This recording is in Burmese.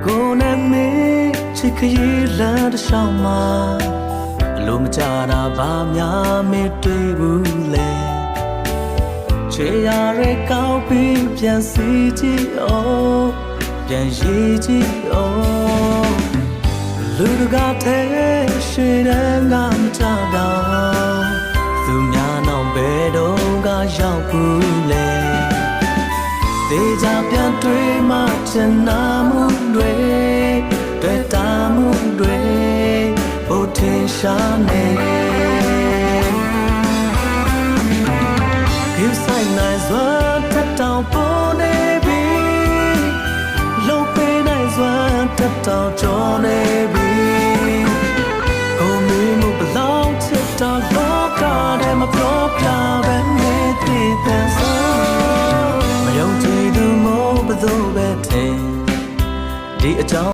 ကိုနဲ့မင်းချစ်ခရီးလမ်းတစ်လျှောက်မှာအလိုမကြတာဘာများမတွေ့ဘူးလဲချေရရဲကောက်ပြီးပြန်စီကြည့်အောင်ပြန်ရည်ကြည့်အောင်လူတကာတဲ့ရှေ့တန်းကမကြတော့သူများနောက်ဘယ်တော့ကရောက်ဘူးလဲတေချာပြန်တွေ့မှချင်နာမှုတွေတွေ့တာမှုတွေဘုထင်ရှားနေခေတ်ဆိုင်နိုင်စွာထပ်တောင်ပေါ်နေပြီလုံးပေးနိုင်စွာထပ်တောင်ကျော်နေပြီကိုမင်းမှုဘလောင်ချစ်တော်လောကထဲမှာပြောပြပဲနေတည်တဲ့ဆုံးမယုံကြည်သူမို့ဘယ်သူပဲထင်ဒီအကြောင်း